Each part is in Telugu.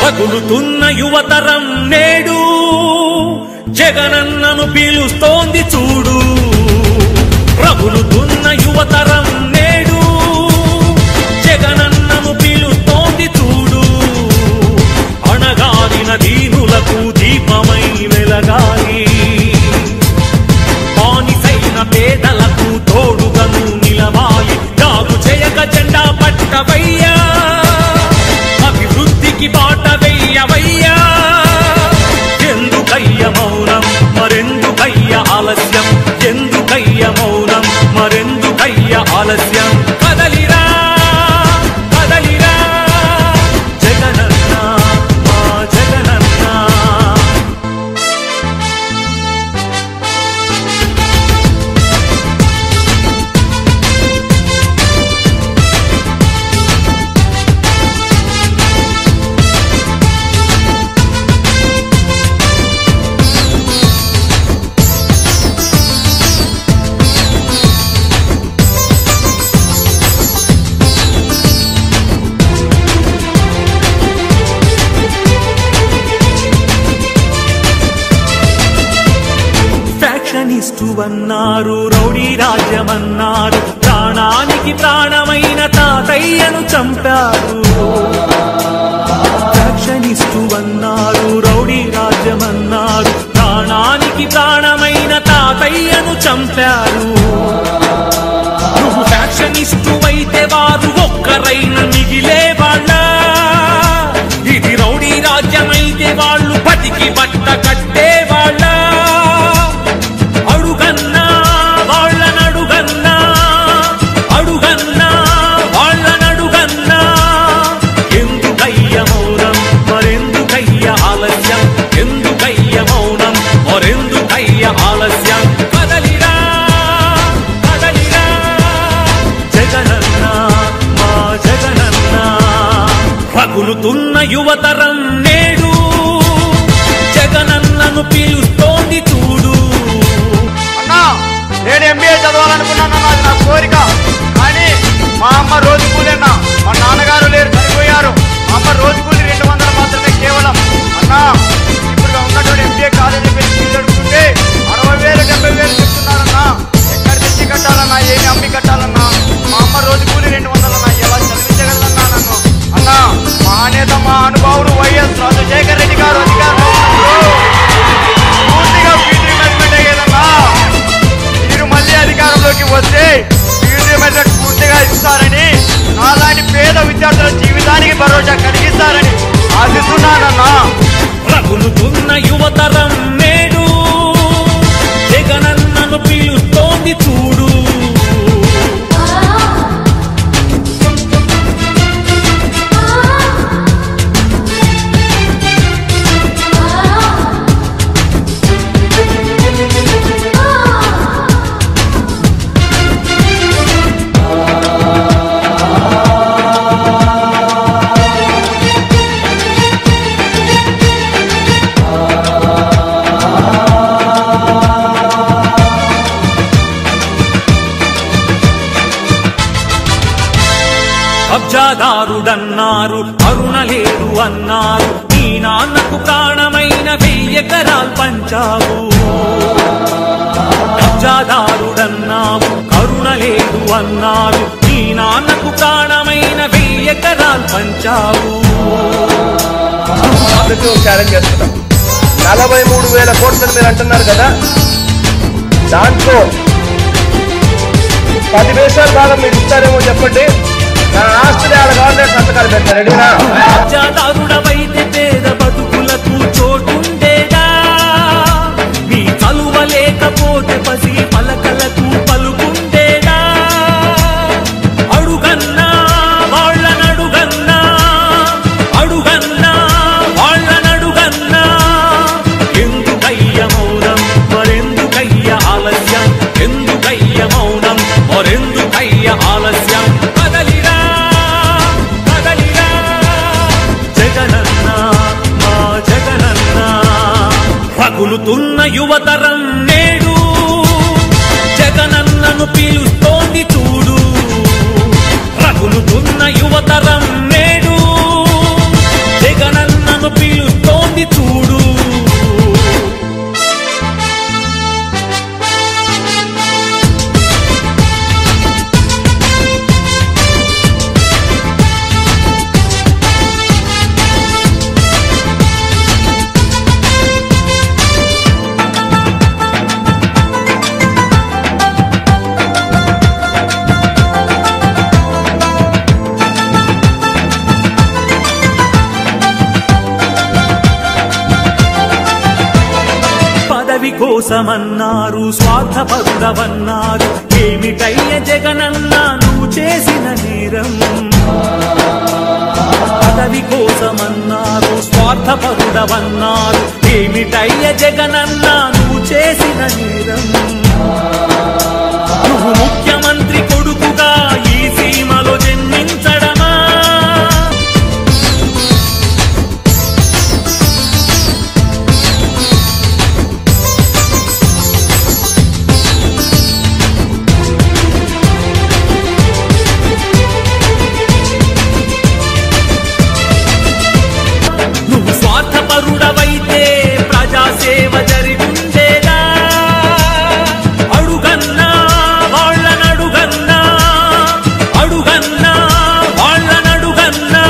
పగులుతున్న యువతరం నేడు జగనన్నను పిలుస్తోంది చూడు. రగులుతున్న యువతరం నేడు జగనన్నను పిలుస్తోంది చూడు. అణగారిన దీనులకు దీపమై వెలగాలి, బానిసైన పేదలకు తోడుగను నిలవాలి. జాగు చేయక జెండా పట్టవయ్యా, అభివృద్ధికి బాట వెయ్యవయ్యా. ఎందుకయ్య మౌనం మరెందుకయ్య ఆలస్యం, ఎందుకయ్య మౌనం మరెందుకయ్య ఆలస్యం. కదలిరా కదలిరా జగనన్న మా జగనన్న. అన్నారు రౌడీ రాజ్యమన్నారు, ప్రాణానికి ప్రాణమైన తాతయ్యను చంపారు. ఫ్యాక్షనిస్టు అన్నారు రౌడీ రాజ్యమన్నారు, ప్రాణానికి ప్రాణమైన తాతయ్యను చంపారు. నువ్వు ఫ్యాక్షనిస్టు అయితే వారు ఒక్కరైన మిగిలే వాళ్ళ, ఇది రౌడీ రాజ్యమైతే వాళ్ళు బతికి బట్ట కట్టే వాళ్ళ. అడుగన్నా వాళ్ళనడుగన్నా, అడుగన్నా వాళ్ళనడుగన్నా. ఎందుకయ్య మౌనం మరెందుకయ్య ఆలస్యం, ఎందుకయ్య మౌనం మరెందుకయ్య ఆలస్యం. కదలిరా కదలిరా జగనన్న మా జగనన్న. రగులుతున్న యువతరం నేడు జగనన్నను పిలుస్తోంది చూడు. నేను ఎంబీఏ చదవాలనుకున్నాను, అది నా కోరిక. కానీ మా అమ్మ రోజు కూలీనా, మా నాన్నగారు లేరు, చనిపోయారు. మా అమ్మ రోజు కూలీ 200 మాత్రమే కేవలం. అన్నా ఇప్పుడు ఉన్నటువంటి ఎంబీఏ కాలేజీ ఫీజు అడుగుతుంటే 60,000 70,000 చెప్తున్నారన్నా. ఎక్కడ తెచ్చి కట్టాలన్నా, ఏమి అమ్మి కట్టాలన్నా? మా అమ్మ రోజు కూలీ 200 అన్నా, ఎలా చదివించగలన్నా నన్ను? అన్నా మా నేత మా అనుభావుడు వైఎస్ రాజశేఖర రెడ్డి గారు అధికారంలో పూర్తిగా ఫీజు రిమెంట్ అయ్యేదన్నా. మీరు మళ్ళీ అధికారంలోకి వస్తే ఫీజు రిమెంట్ పూర్తిగా ఇస్తారని, నాలాంటి పేద విద్యార్థుల జీవితానికి భరోసా కలిగిస్తారని ఆశిస్తున్నానన్నా. రగులుతున్న యువతరం నేడు జగనన్నను పిలుస్తోంది చూడు. కబ్జాదారుడన్నారు, కరుణ లేదు అన్నారు, నీ నాన్నకు ప్రాణమైన 1000 ఎకరాలు పంచావు. కబ్జాదారుడన్నావు, కరుణ లేదు అన్నారు, నీ నాన్నకు ప్రాణమైన 1000 ఎకరాలు పంచావు. ఛాలెంజ్ చేస్తున్నాం. 43,000 కోట్లు మీరు అంటున్నారు కదా, దాంట్లో 10 పైసల భాగం మీరు ఇస్తారేమో చెప్పండి. నా ఆస్తిని ఆడ గవర్నమెంట్ సంతకాలు పెట్టారు. రెడీనా? కబ్జాదారుడవైతే పేద బతుకులకు చోటుండేదా, నీ కలువ లేకపోతే పసి పలకలకు పలుకుండేదా. అడుగన్నా వాళ్ళనడుగన్నా, అడుగన్నా వాళ్ళనడుగన్నా. ఎందుకయ్య మౌనం మరెందుకయ్య ఆలస్యం, ఎందుకయ్య మౌనం మరెందుకయ్య ఆలస్యం. కదలిరా కదలిరా జగనన్న మా జగనన్న. రగులుతున్న యువతరం నేడు జగనన్నను పిలుస్తోంది చూడు. రగులుతున్న యువతరం నేడు జగనన్నను కోసమన్నారు స్వార్థపరుడవన్నారు ఏమిటయ్య జగనన్న నువ్వు చేసిన నేరం పదవి కోసమన్నారు స్వార్థపరుడవన్నారు ఏమిటయ్య జగనన్న నువ్వు చేసిన నేరం నువ్వు ముఖ్యమంత్రి కొడుకుగా ఈ సీమలో జన్మించడమా నువ్వు స్వార్థపరుడవైతే ప్రజాసేవ జరిగుండేదా అడుగన్నా వాళ్ళనడుగన్నా అడుగన్నా వాళ్ళనడుగన్నా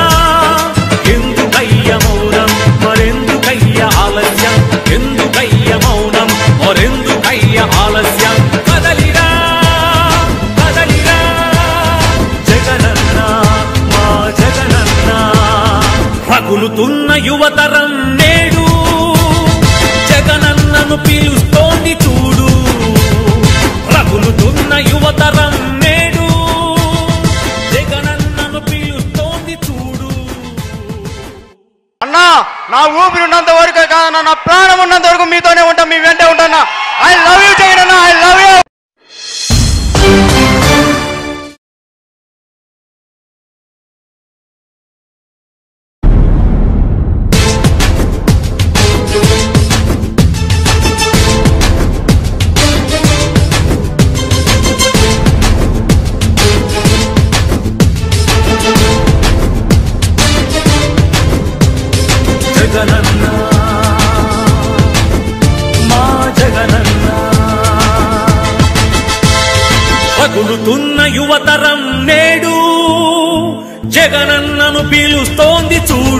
ఎందుకయ్య మౌనం మరెందుకయ్య ఆలస్యం ఎందుకయ్య మౌనం మరెందుకయ్య ఆలస్యం కదలిరా కదలిరా జగనన్న మా జగనన్న రగులుతున్న యువతరం నేడు జగనన్నను పిలుస్తోంది చూడు రగులుతున్న యువతరం నేడు జగనన్నను పిలుస్తోంది చూడు అన్నా నా ఊపిరి ఉన్నంత వరకు కాదన్నా నా ప్రాణం ఉన్నంత వరకు మీతోనే ఉంటా మీ వెంటే ఉంటా I love you Jagananna I love you Jagananna మా జగనన్న రగులుతున్న యువతరం నేడు జగనన్నను పిలుస్తోంది చూడు